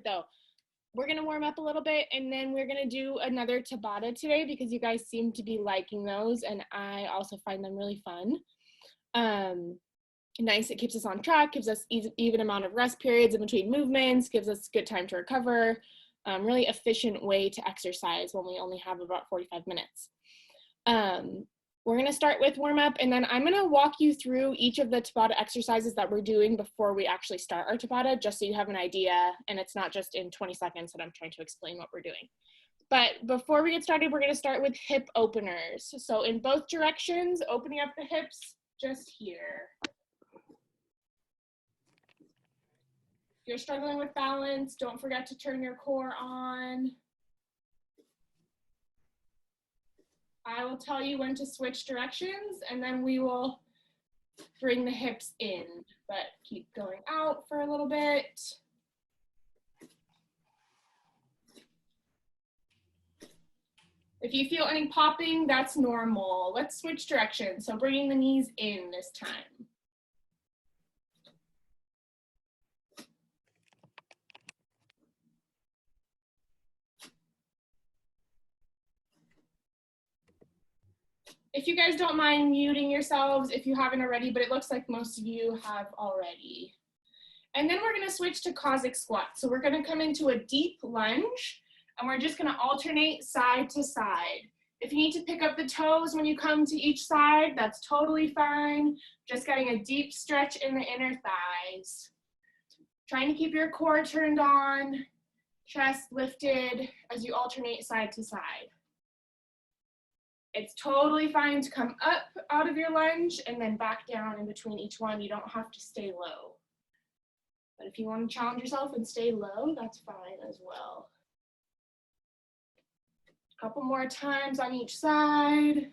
though. We're gonna warm up a little bit and then we're gonna do another Tabata today because you guys seem to be liking those and I also find them really fun. Nice, it keeps us on track, gives us even amount of rest periods in between movements, gives us good time to recover. Really efficient way to exercise when we only have about 45 minutes. We're gonna start with warm up and then I'm gonna walk you through each of the Tabata exercises that we're doing before we actually start our Tabata, just so you have an idea and it's not just in 20 seconds that I'm trying to explain what we're doing. But before we get started, we're gonna start with hip openers. So in both directions, opening up the hips just here. If you're struggling with balance, don't forget to turn your core on. I will tell you when to switch directions and then we will bring the hips in, but keep going out for a little bit. If you feel any popping, that's normal. Let's switch directions. So bringing the knees in this time. If you guys don't mind muting yourselves if you haven't already, but it looks like most of you have already. And then we're gonna switch to Cossack squat. So we're gonna come into a deep lunge and we're just gonna alternate side to side. If you need to pick up the toes when you come to each side, that's totally fine. Just getting a deep stretch in the inner thighs. Trying to keep your core turned on, chest lifted as you alternate side to side. It's totally fine to come up out of your lunge and then back down in between each one. You don't have to stay low. But if you want to challenge yourself and stay low, that's fine as well. A couple more times on each side.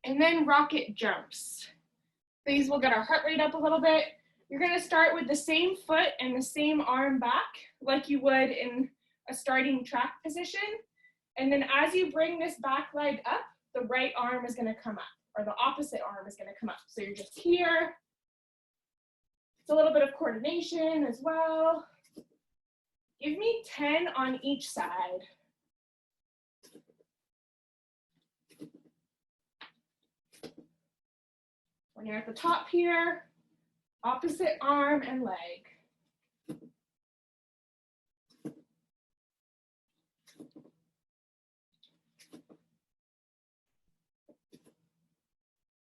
And then rocket jumps. These will get our heart rate up a little bit. You're gonna start with the same foot and the same arm back like you would in a starting track position. And then as you bring this back leg up, the right arm is gonna come up, or the opposite arm is gonna come up. So you're just here. It's a little bit of coordination as well. Give me 10 on each side. When you're at the top here, opposite arm and leg.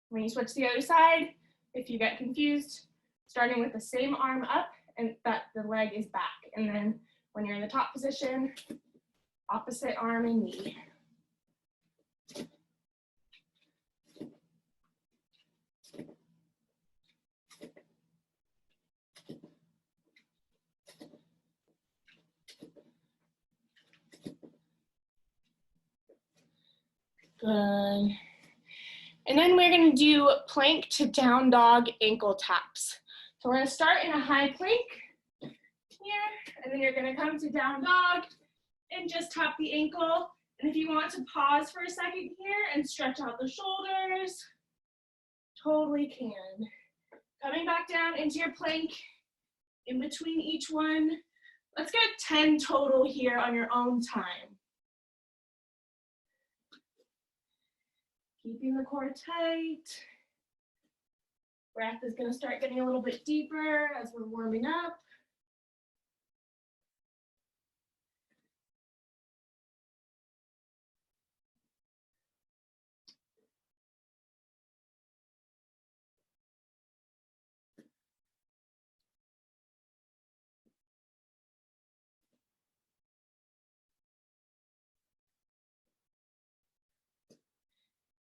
When you switch to the other side, if you get confused, starting with the same arm up and that the leg is back. And then when you're in the top position, opposite arm and knee. Good. And then we're gonna do plank to down dog ankle taps. So we're gonna start in a high plank here, and then you're gonna come to down dog and just tap the ankle. And if you want to pause for a second here and stretch out the shoulders, totally can. Coming back down into your plank, in between each one. Let's get 10 total here on your own time. Keeping the core tight. Breath is gonna start getting a little bit deeper as we're warming up.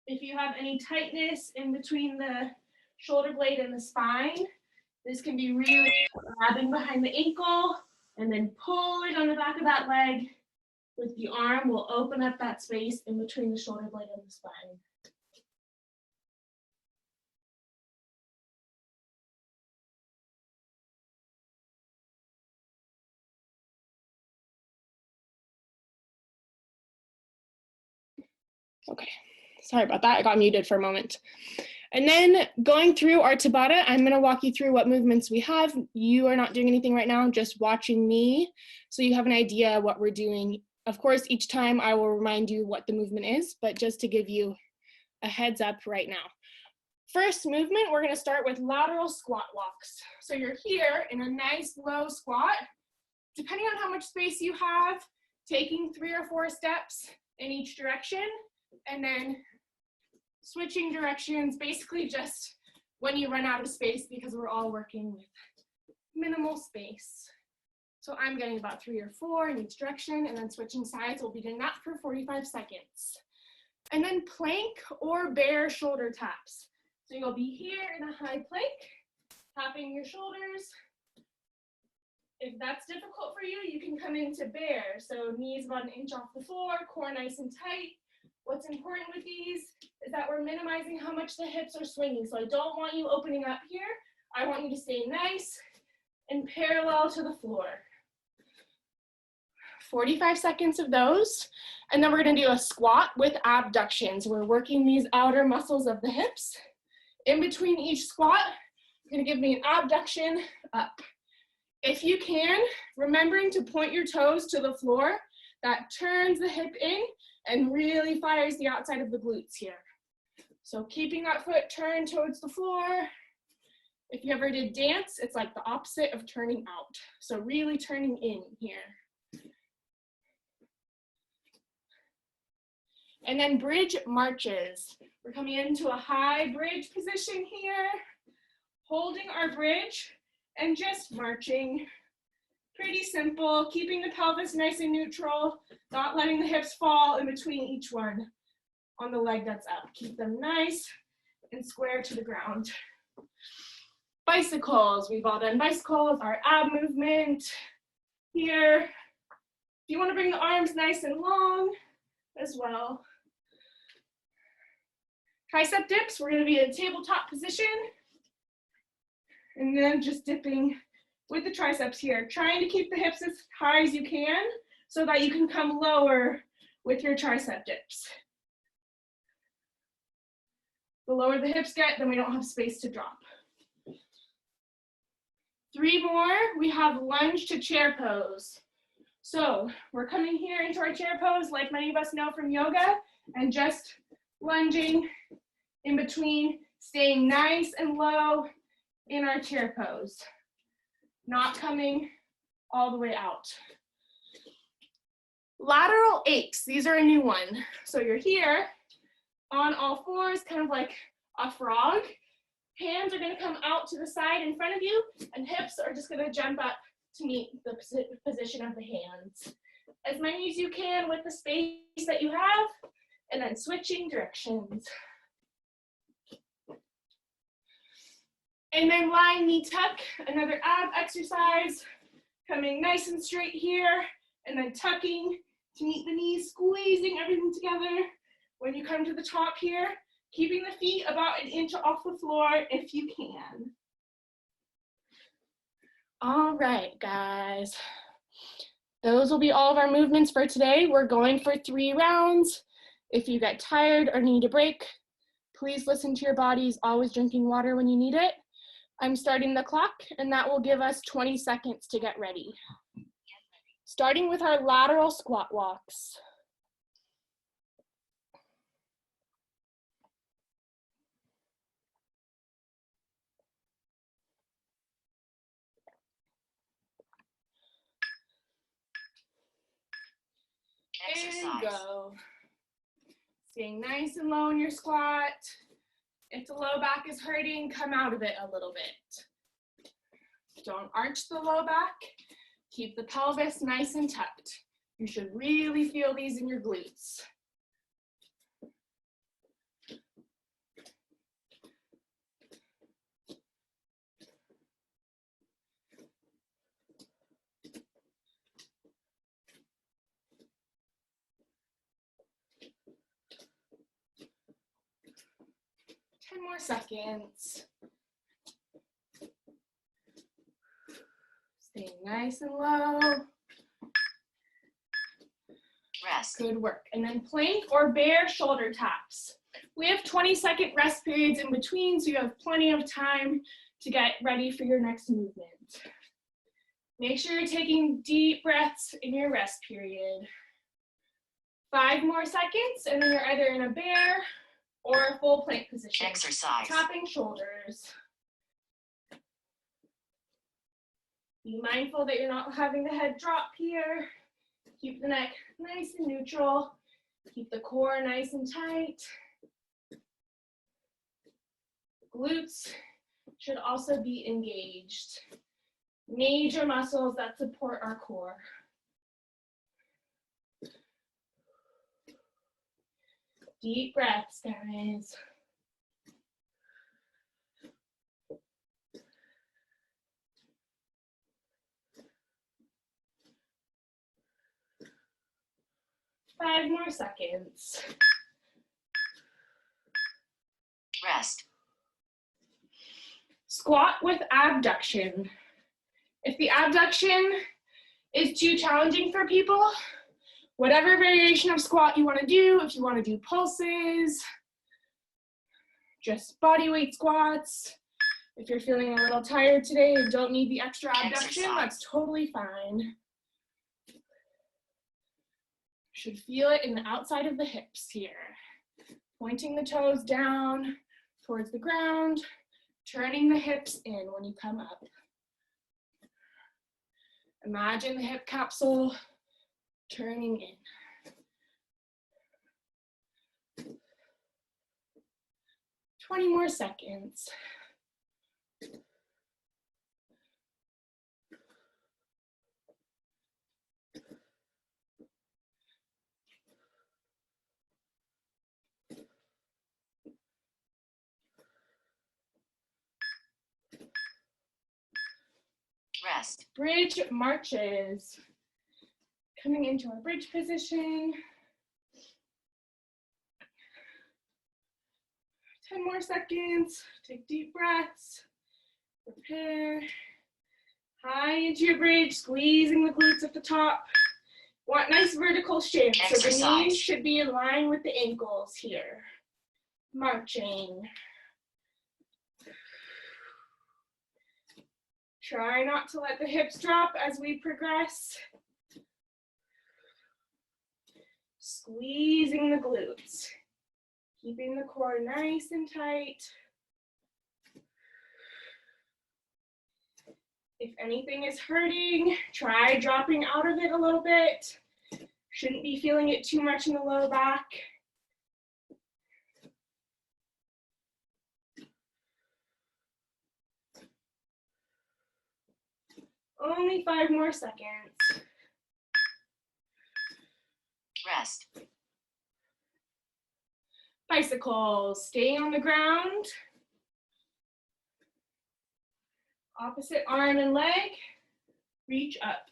If you have any tightness in between the shoulder blade and the spine, this can be really grabbing behind the ankle and then pulling on the back of that leg with the arm will open up that space in between the shoulder blade and the spine. Okay, Sorry about that, I got muted for a moment. And then going through our Tabata, I'm gonna walk you through what movements we have. You are not doing anything right now, just watching me, so you have an idea what we're doing. Of course, each time I will remind you what the movement is, but just to give you a heads up right now. First movement, we're gonna start with lateral squat walks. So you're here in a nice low squat. Depending on how much space you have, taking 3 or 4 steps in each direction, and then switching directions, basically just when you run out of space, because we're all working with minimal space. So I'm getting about 3 or 4 in each direction, and then switching sides. We'll be doing that for 45 seconds. And then plank or bear shoulder taps. So you'll be here in a high plank, tapping your shoulders. If that's difficult for you, you can come into bear. So knees about 1 inch off the floor, core nice and tight. What's important with these is that we're minimizing how much the hips are swinging. So I don't want you opening up here. I want you to stay nice and parallel to the floor. 45 seconds of those. And then we're gonna do a squat with abductions. We're working these outer muscles of the hips. In between each squat, you're gonna give me an abduction up. If you can, remembering to point your toes to the floor, that turns the hip in and really fires the outside of the glutes here. So keeping that foot turned towards the floor. If you ever did dance, it's like the opposite of turning out. So really turning in here. And then bridge marches. We're coming into a high bridge position here, holding our bridge and just marching. Pretty simple, keeping the pelvis nice and neutral, not letting the hips fall in between each one on the leg that's up. Keep them nice and square to the ground. Bicycles, we've all done bicycles, our ab movement here. If you want to bring the arms nice and long as well. Tricep dips, we're going to be in a tabletop position. And then just dipping with the triceps here, trying to keep the hips as high as you can so that you can come lower with your tricep dips. The lower the hips get, then we don't have space to drop. 3 more, we have lunge to chair pose. So we're coming here into our chair pose like many of us know from yoga and just lunging in between, staying nice and low in our chair pose. Not coming all the way out. Lateral aches, these are a new one. So you're here on all fours, kind of like a frog. Hands are gonna come out to the side in front of you, and hips are just gonna jump up to meet the position of the hands. As many as you can with the space that you have, and then switching directions. And then lying knee tuck, another ab exercise, coming nice and straight here, and then tucking to meet the knees, squeezing everything together. When you come to the top here, keeping the feet about 1 inch off the floor if you can. All right, guys. Those will be all of our movements for today. We're going for 3 rounds. If you get tired or need a break, please listen to your bodies, always drinking water when you need it. I'm starting the clock, and that will give us 20 seconds to get ready. Starting with our lateral squat walks. Exercise. And go. Staying nice and low in your squat. If the low back is hurting, come out of it a little bit. Don't arch the low back. Keep the pelvis nice and tucked. You should really feel these in your glutes. More seconds. Staying nice and low. Rest. Good work. And then plank or bear shoulder taps. We have 20-second rest periods in between, so you have plenty of time to get ready for your next movement. Make sure you're taking deep breaths in your rest period. 5 more seconds, and then you're either in a bear or a full plank position. Exercise. Tapping shoulders. Be mindful that you're not having the head drop here. Keep the neck nice and neutral. Keep the core nice and tight. Glutes should also be engaged. Major muscles that support our core. Deep breaths, guys. Five more seconds. Rest. Squat with abduction. If the abduction is too challenging for people, whatever variation of squat you want to do, if you want to do pulses, just body weight squats, if you're feeling a little tired today and don't need the extra abduction, that's totally fine. Should feel it in the outside of the hips here. Pointing the toes down towards the ground, turning the hips in when you come up. Imagine the hip capsule turning in. 20 more seconds. Rest. Bridge marches. Coming into our bridge position. 10 more seconds. Take deep breaths. Prepare. High into your bridge, squeezing the glutes at the top. Want nice vertical shape. Exercise. So the knees should be in line with the ankles here. Marching. Try not to let the hips drop as we progress. Squeezing the glutes. Keeping the core nice and tight. If anything is hurting, try dropping out of it a little bit. Shouldn't be feeling it too much in the low back. Only 5 more seconds. Rest. Bicycles, stay on the ground. Opposite arm and leg, reach up.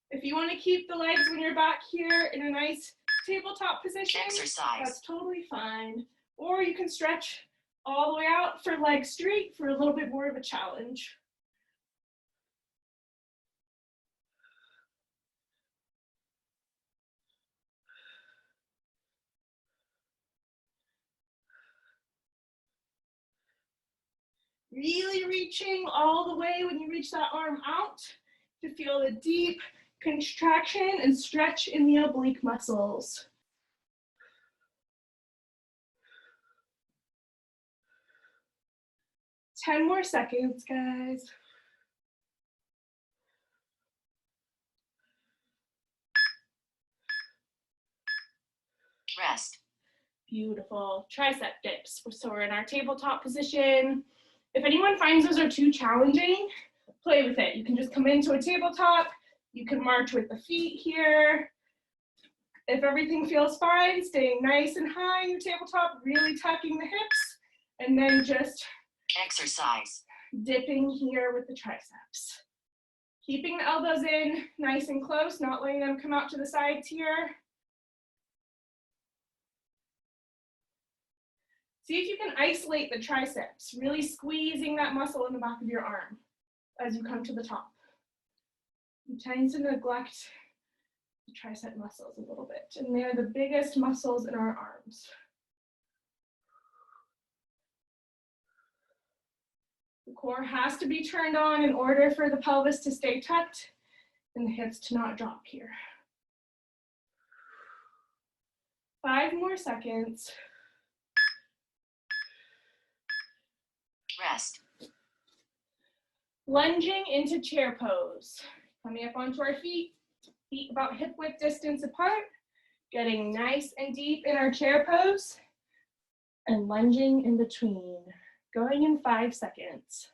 If you want to keep the legs when you're back here in a nice tabletop position, Exercise. that's totally fine. Or you can stretch all the way out for legs straight for a little bit more of a challenge. Really reaching all the way when you reach that arm out to feel the deep contraction and stretch in the oblique muscles. Ten more seconds, guys. Rest. Beautiful. Tricep dips. So we're in our tabletop position. If anyone finds those are too challenging, play with it. You can just come into a tabletop. You can march with the feet here. If everything feels fine, staying nice and high in your tabletop, really tucking the hips, and then just Exercise. dipping here with the triceps. Keeping the elbows in nice and close, not letting them come out to the sides here. See if you can isolate the triceps, really squeezing that muscle in the back of your arm as you come to the top. You tend to neglect the tricep muscles a little bit, and they're the biggest muscles in our arms. The core has to be turned on in order for the pelvis to stay tucked and the hips to not drop here. 5 more seconds. Rest. Lunging into chair pose. Coming up onto our feet about hip width distance apart, getting nice and deep in our chair pose, and lunging in between. Going in 5 seconds.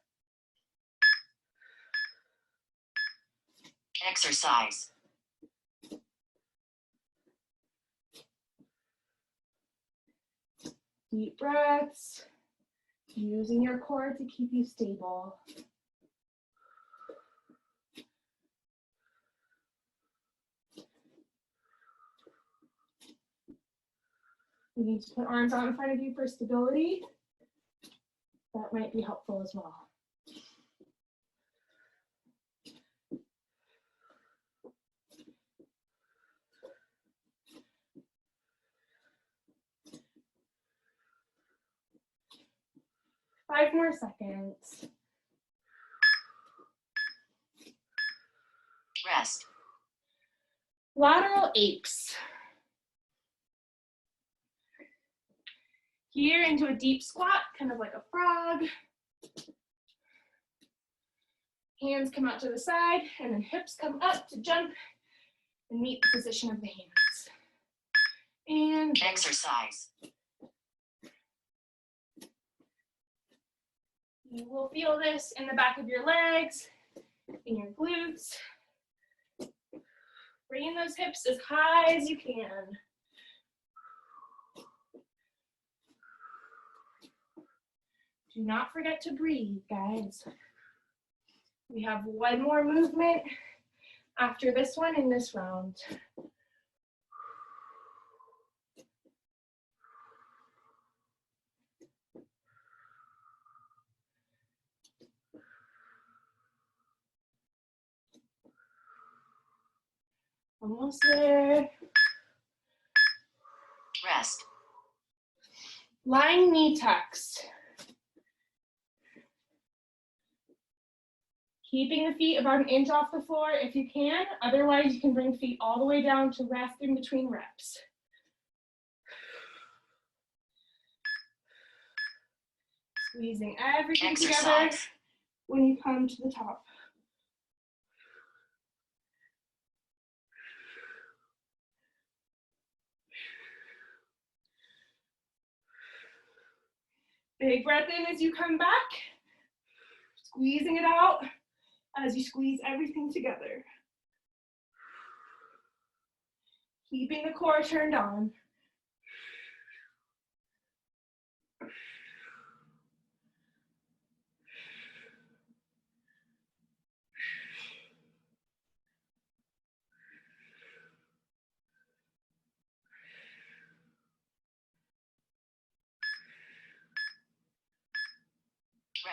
Exercise. Deep breaths, using your core to keep you stable. You need to put arms out in front of you for stability. That might be helpful as well. Five more seconds. Rest. Lateral apes. Here into a deep squat, kind of like a frog. Hands come out to the side, and then hips come up to jump and meet the position of the hands. And exercise. You will feel this in the back of your legs, in your glutes. Bringing those hips as high as you can. Do not forget to breathe, guys. We have one more movement after this one in this round. Almost there. Rest. Lying knee tucks. Keeping the feet about an inch off the floor if you can. Otherwise, you can bring feet all the way down to rest in between reps. Squeezing everything together when you come to the top. Big breath in as you come back. Squeezing it out as you squeeze everything together. Keeping the core turned on.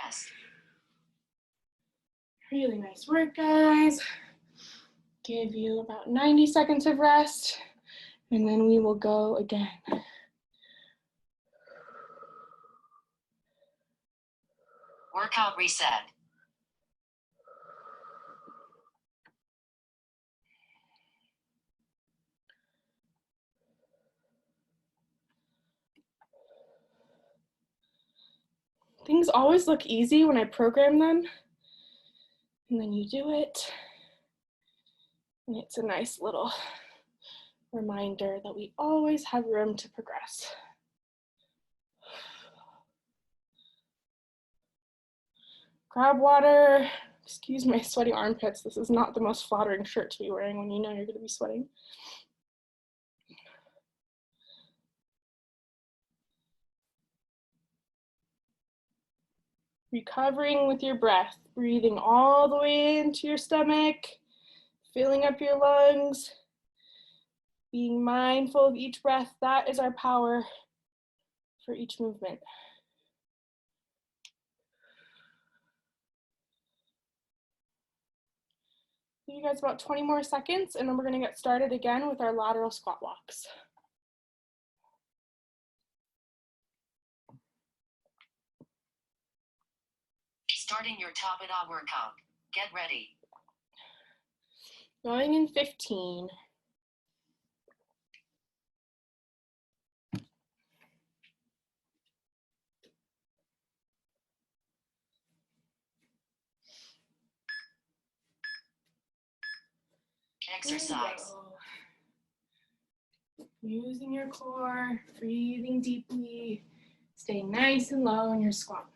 Rest. Really nice work, guys. Give you about 90 seconds of rest, and then we will go again. Workout reset. Things always look easy when I program them, and then you do it, and it's a nice little reminder that we always have room to progress. Grab water. Excuse my sweaty armpits. This is not the most flattering shirt to be wearing when you know you're going to be sweating. Recovering with your breath, breathing all the way into your stomach, filling up your lungs, being mindful of each breath. That is our power for each movement. Give you guys about 20 more seconds, and then we're going to get started again with our lateral squat walks. Starting your Tabata workout. Get ready. Going in 15. Exercise. Using your core, breathing deeply, stay nice and low in your squat.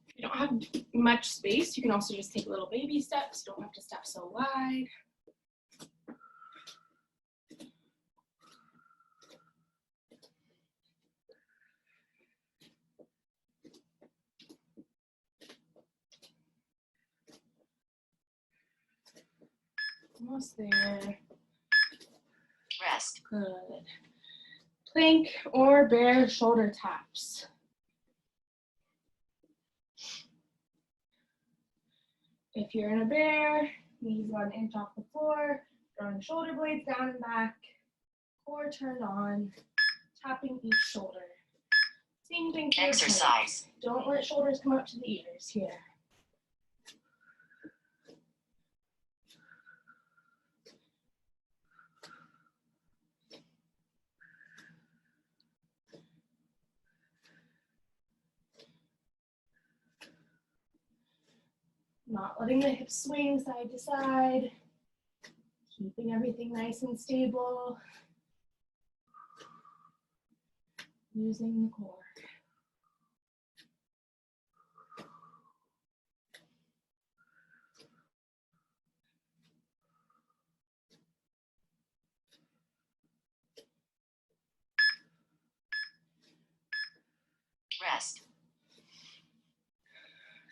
If you don't have much space, you can also just take little baby steps. You don't have to step so wide. Almost there. Rest. Good. Plank or bear shoulder taps. If you're in a bear, knees about an inch off the floor, drawing shoulder blades down and back, core turned on, tapping each shoulder. Same thing for Exercise. Don't let shoulders come up to the ears here. Not letting the hips swing side to side. Keeping everything nice and stable. Using the core. Rest.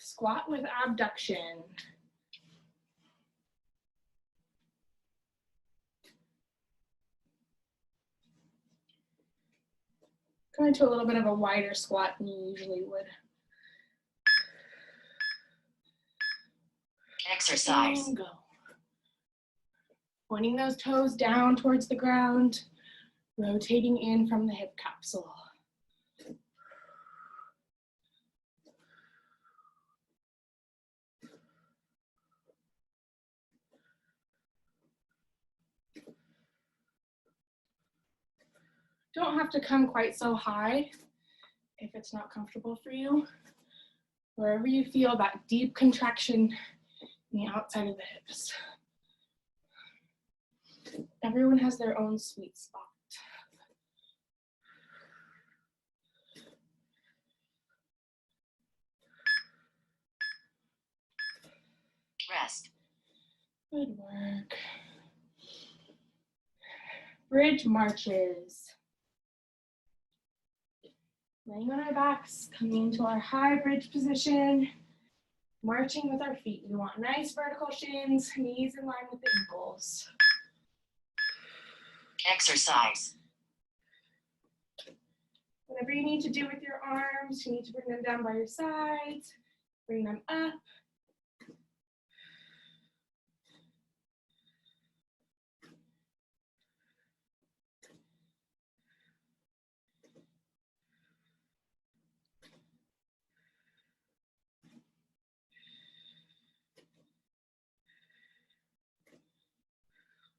Squat with abduction. Go into a little bit of a wider squat than you usually would. Exercise. And go. Pointing those toes down towards the ground, rotating in from the hip capsule. Don't have to come quite so high if it's not comfortable for you. Wherever you feel that deep contraction in the outside of the hips. Everyone has their own sweet spot. Rest. Good work. Bridge marches. Laying on our backs, coming into our high bridge position, marching with our feet. We want nice vertical shins, knees in line with the ankles. Exercise. Whatever you need to do with your arms, you need to bring them down by your sides, bring them up.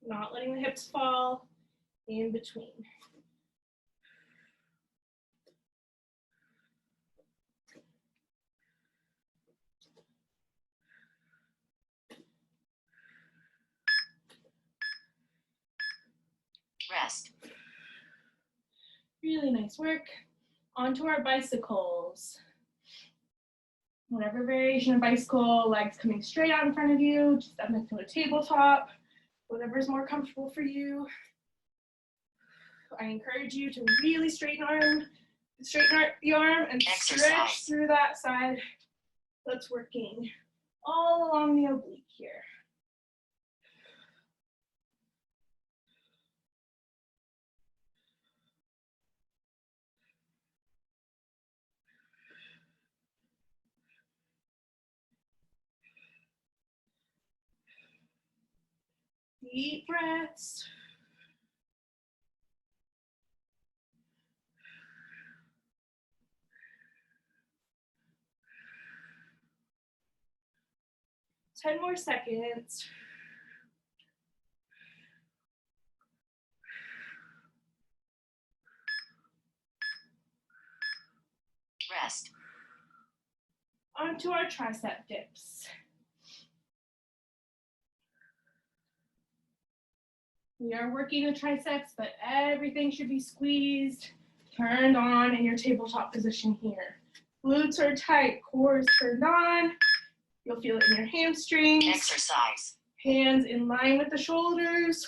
Not letting the hips fall in between. Rest. Really nice work. Onto our bicycles. Whatever variation of bicycle, legs coming straight out in front of you, just up next to a tabletop, whatever's more comfortable for you. I encourage you to really straighten the arm and stretch through that side that's working all along the oblique here. Deep breaths. Ten more seconds. Rest. Onto our tricep dips. We are working the triceps, but everything should be squeezed, turned on in your tabletop position here. Glutes are tight, core is turned on. You'll feel it in your hamstrings. Exercise. Hands in line with the shoulders.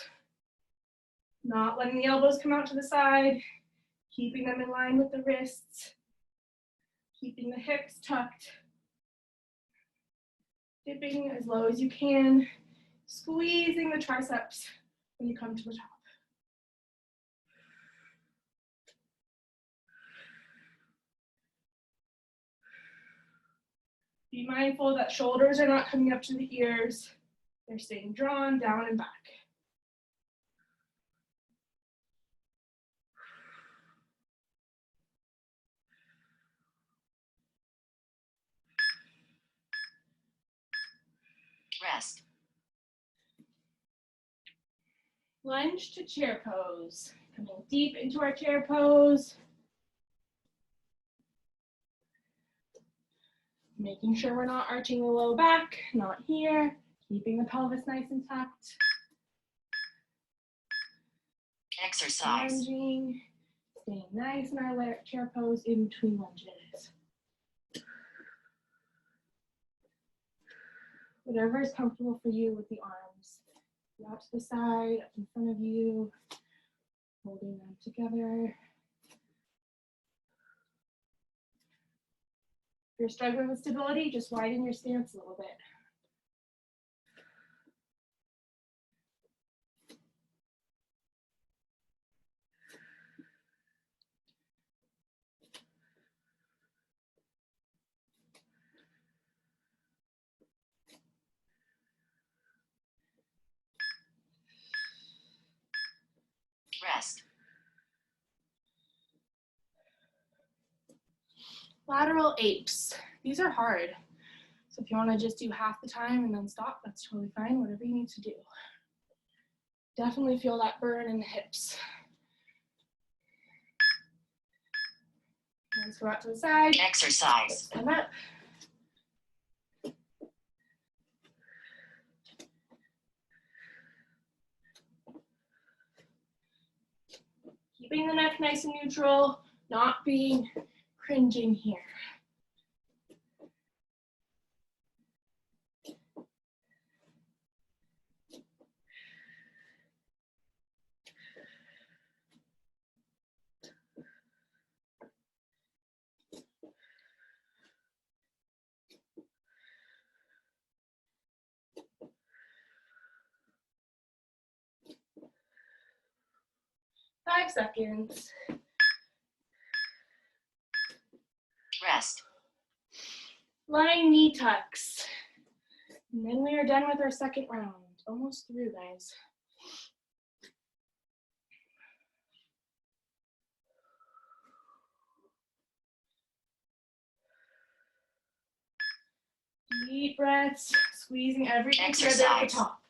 Not letting the elbows come out to the side. Keeping them in line with the wrists. Keeping the hips tucked. Dipping as low as you can. Squeezing the triceps when you come to the top. Be mindful that shoulders are not coming up to the ears. They're staying drawn down and back. Rest. Lunge to chair pose. Coming deep into our chair pose. Making sure we're not arching the low back, not here. Keeping the pelvis nice and tucked. Exercise. Lunging. Staying nice in our chair pose in between lunges. Whatever is comfortable for you with the arms. Out to the side, up in front of you, holding them together. If you're struggling with stability, just widen your stance a little bit. Rest. Lateral apes. These are hard. So if you want to just do half the time and then stop, that's totally fine, whatever you need to do. Definitely feel that burn in the hips. Hands go out to the side. Exercise. Come up. Keeping the neck nice and neutral, not being cringing here. Five seconds. Rest. Lying knee tucks. And then we are done with our second round. Almost through, guys. Deep breaths, squeezing everything together at the Exercise. top.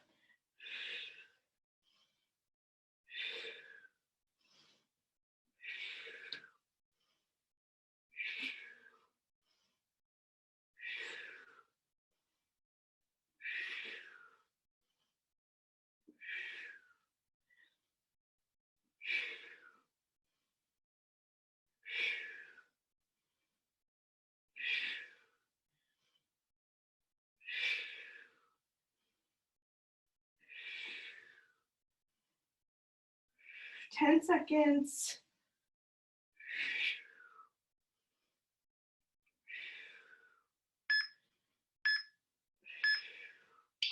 Ten seconds.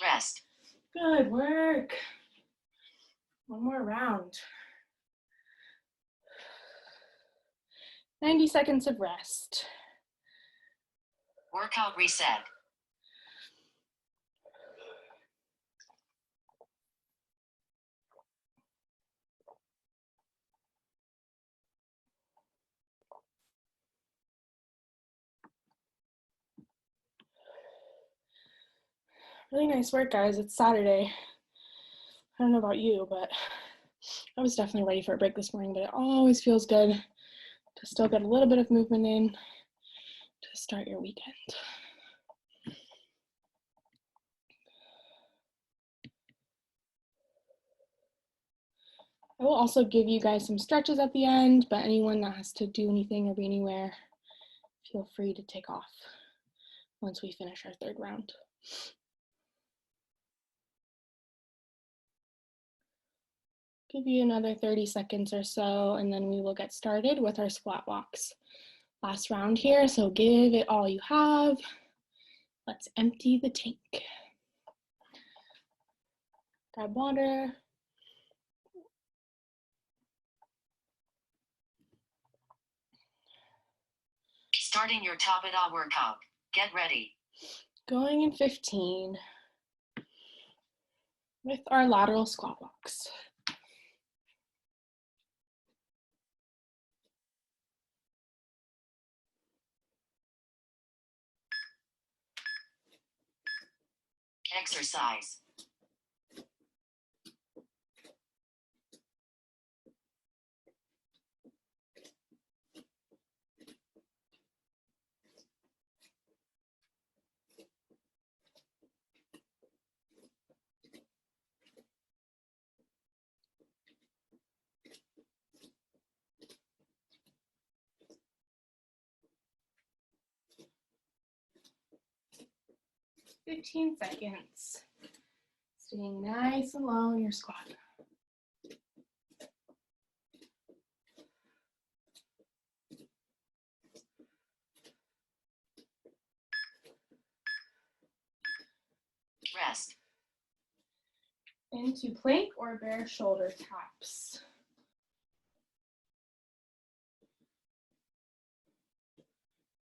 Rest. Good work. One more round. 90 seconds of rest. Workout reset. Really nice work, guys. It's Saturday. I don't know about you, but I was definitely ready for a break this morning, but it always feels good to still get a little bit of movement in to start your weekend. I will also give you guys some stretches at the end, but anyone that has to do anything or be anywhere, feel free to take off once we finish our third round. Give you another 30 seconds or so, and then we will get started with our squat walks. Last round here, so give it all you have. Let's empty the tank. Grab water. Starting your Tabata workout. Get ready. Going in 15 with our lateral squat walks. Exercise. Fifteen seconds. Staying nice and low in your squat. Rest. Into plank or bare shoulder taps.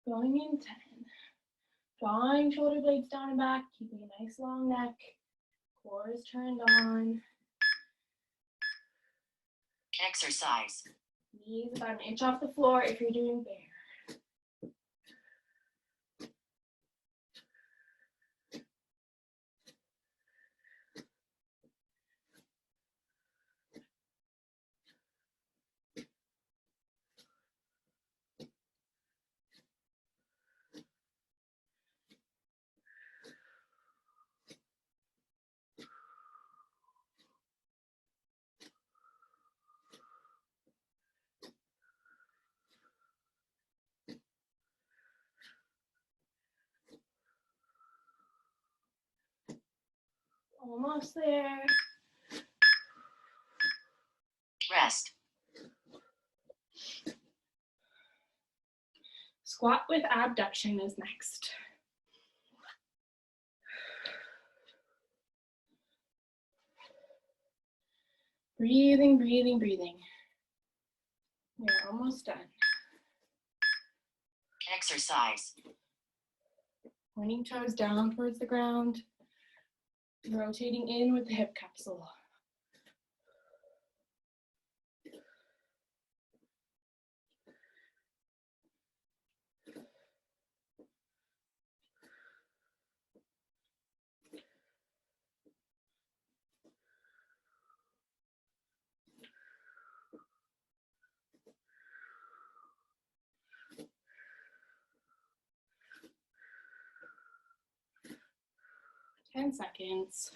Going in 10. Drawing shoulder blades down and back, keeping a nice long neck. Core is turned on. Exercise. Knees about an inch off the floor if you're doing bare. Almost there. Rest. Squat with abduction is next. Breathing, breathing, breathing. You're almost done. Exercise. Pointing toes down towards the ground. Rotating in with the hip capsule. Ten seconds.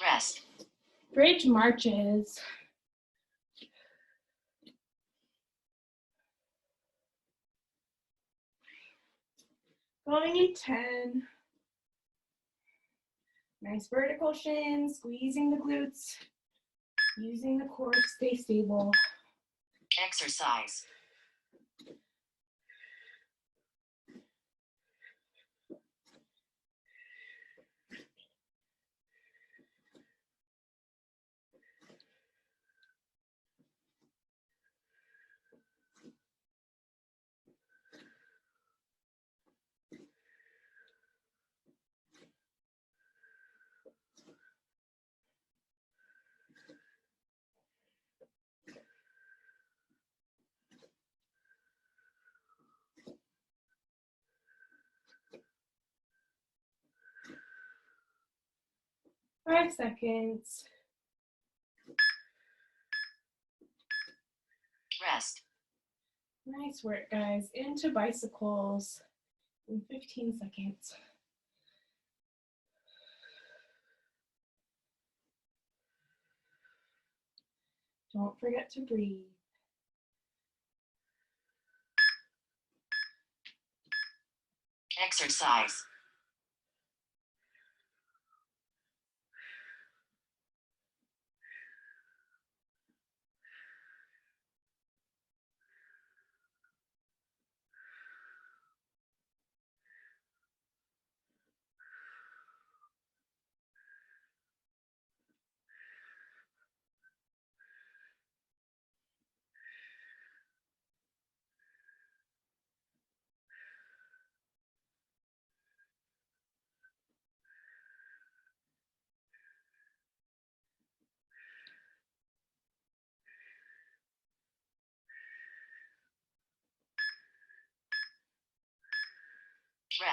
Rest. Bridge marches. Going in 10. Nice vertical shin, squeezing the glutes, using the core to stay stable. Exercise. 5 seconds. Rest. Nice work, guys. Into bicycles in 15 seconds. Don't forget to breathe. Exercise.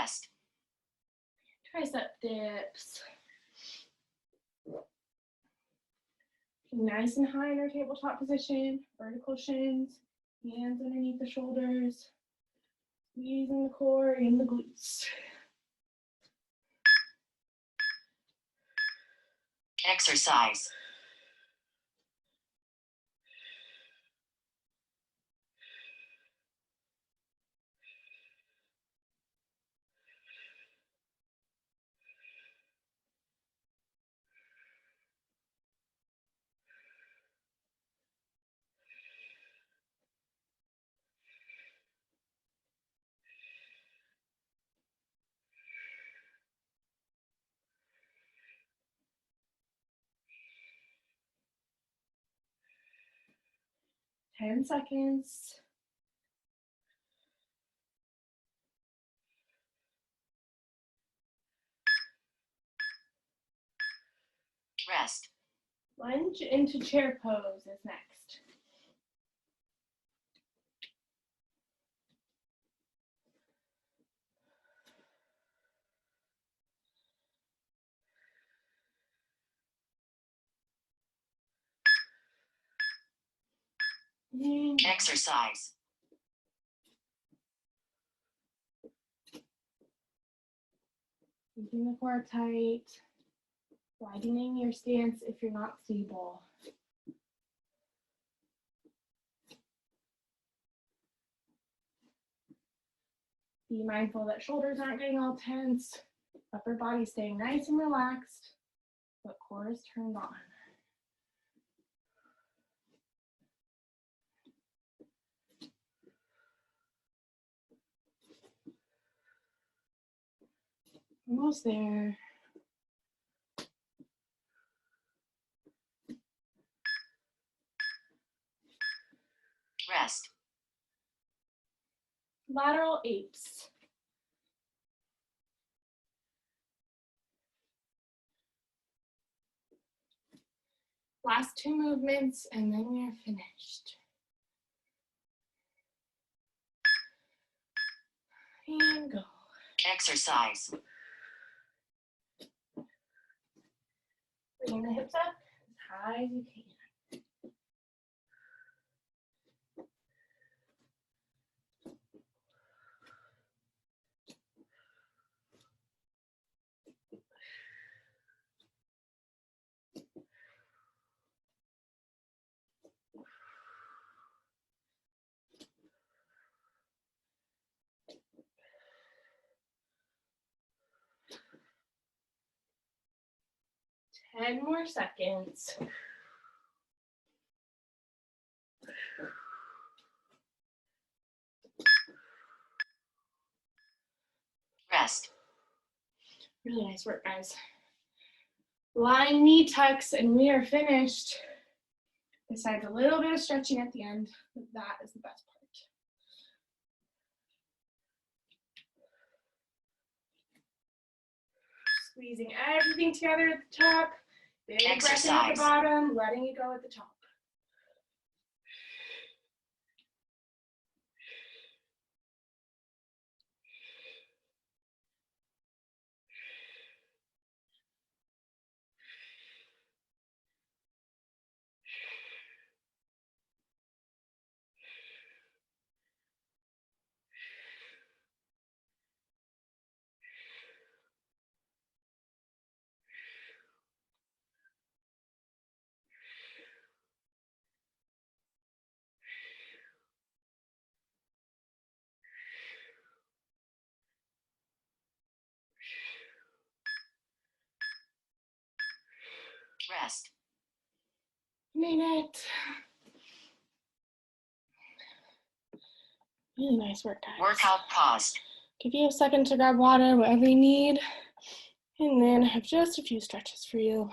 Rest. Tricep dips. Nice and high in our tabletop position. Vertical shins. Hands underneath the shoulders. Squeezing the core in the glutes. Exercise. Ten seconds. Rest. Lunge into chair pose is next. And Exercise. keeping the core tight. Widening your stance if you're not stable. Be mindful that shoulders aren't getting all tense, upper body staying nice and relaxed, but core is turned on. Almost there. Rest. Lateral apes. Last two movements, and then we are finished. And go. Exercise. Bringing the hips up as high as you can. Ten more seconds. Rest. Really nice work, guys. Lying knee tucks, and we are finished. Besides a little bit of stretching at the end, but that is the best part. Squeezing everything together at the top. Big breath in at the Exercise. bottom, letting it go at the top. Rest. Made it. Really nice work, guys. Workout paused. Give you a second to grab water, whatever you need. And then I have just a few stretches for you.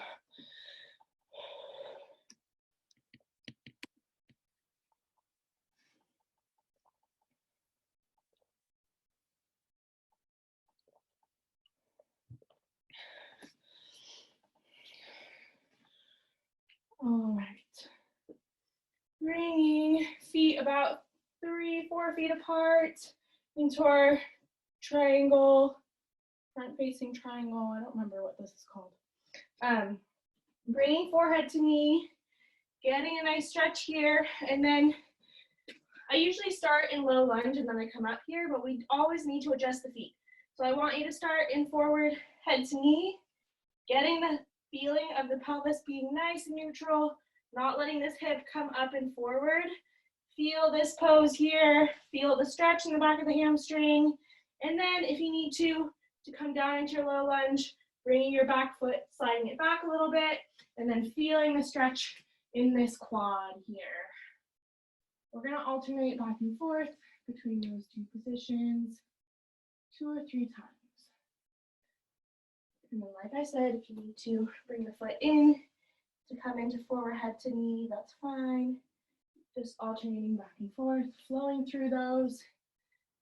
All right. Bringing feet about 3-4 feet apart into our triangle, front facing triangle. I don't remember what this is called. Bringing forehead to knee, getting a nice stretch here, and then I usually start in low lunge and then I come up here, but we always need to adjust the feet. So I want you to start in forward, head to knee, getting the feeling of the pelvis being nice and neutral, not letting this hip come up and forward. Feel this pose here, feel the stretch in the back of the hamstring, and then if you need to come down into your low lunge, bringing your back foot, sliding it back a little bit, and then feeling the stretch in this quad here. We're gonna alternate back and forth between those two positions 2 or 3 times. And then like I said, if you need to bring the foot in to come into forward head to knee, that's fine. Just alternating back and forth, flowing through those,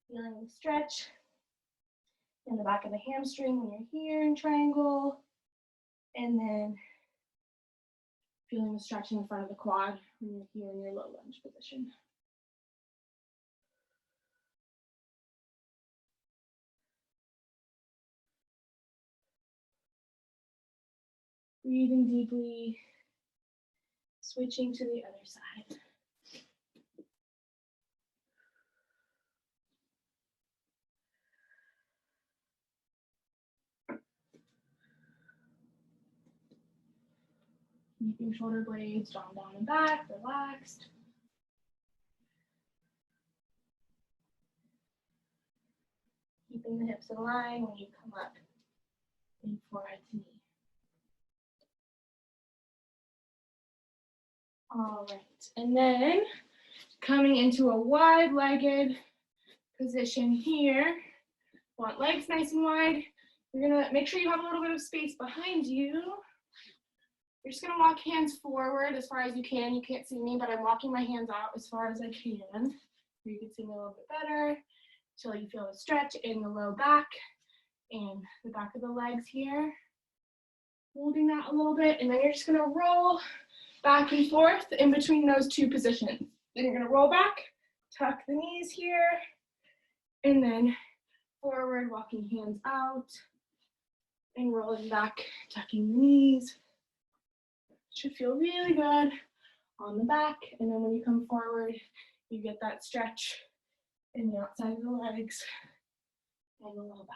feeling the stretch in the back of the hamstring when you're here in triangle, and then feeling the stretch in the front of the quad when you're here in your low lunge position. Breathing deeply, switching to the other side. Keeping shoulder blades drawn down and back, relaxed. Keeping the hips in line when you come up in forehead to knee. All right, and then coming into a wide-legged position here. Want legs nice and wide. You're gonna make sure you have a little bit of space behind you. You're just gonna walk hands forward as far as you can. You can't see me, but I'm walking my hands out as far as I can. You can see me a little bit better until you feel the stretch in the low back and the back of the legs here. Holding that a little bit, and then you're just gonna roll back and forth in between those two positions. Then you're gonna roll back, tuck the knees here, and then forward, walking hands out, and rolling back, tucking the knees. Should feel really good on the back, and then when you come forward, you get that stretch in the outside of the legs and the low back.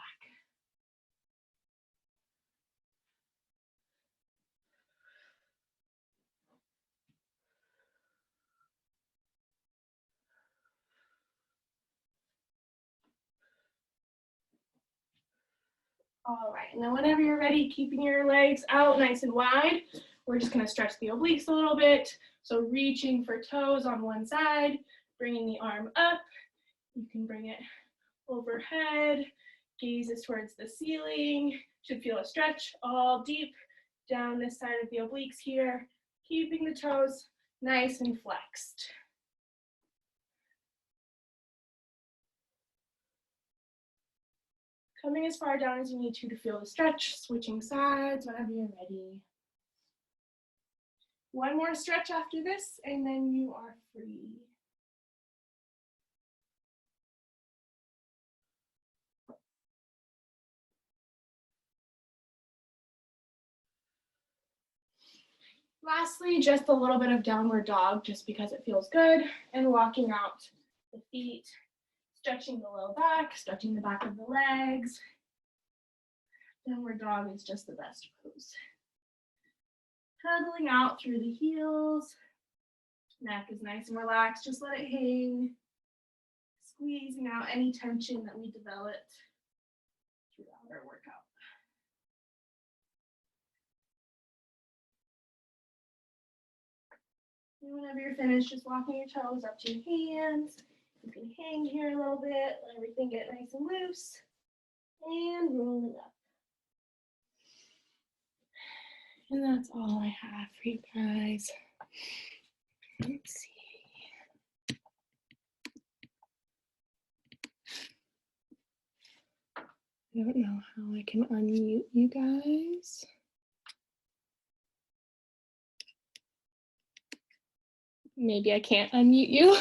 All right, and then whenever you're ready, keeping your legs out nice and wide, we're just gonna stretch the obliques a little bit. So reaching for toes on one side, bringing the arm up. You can bring it overhead, gaze is towards the ceiling. Should feel a stretch all deep down this side of the obliques here, keeping the toes nice and flexed. Coming as far down as you need to feel the stretch, switching sides whenever you're ready. One more stretch after this, and then you are free. Lastly, just a little bit of downward dog, just because it feels good, and walking out the feet, stretching the low back, stretching the back of the legs. Downward dog is just the best pose. Pedaling out through the heels. Neck is nice and relaxed, just let it hang. Squeezing out any tension that we developed throughout our workout. And whenever you're finished, just walking your toes up to your hands. You can hang here a little bit, let everything get nice and loose, and roll it up. And that's all I have for you guys. Let's see. I don't know how I can unmute you guys. Maybe I can't unmute you.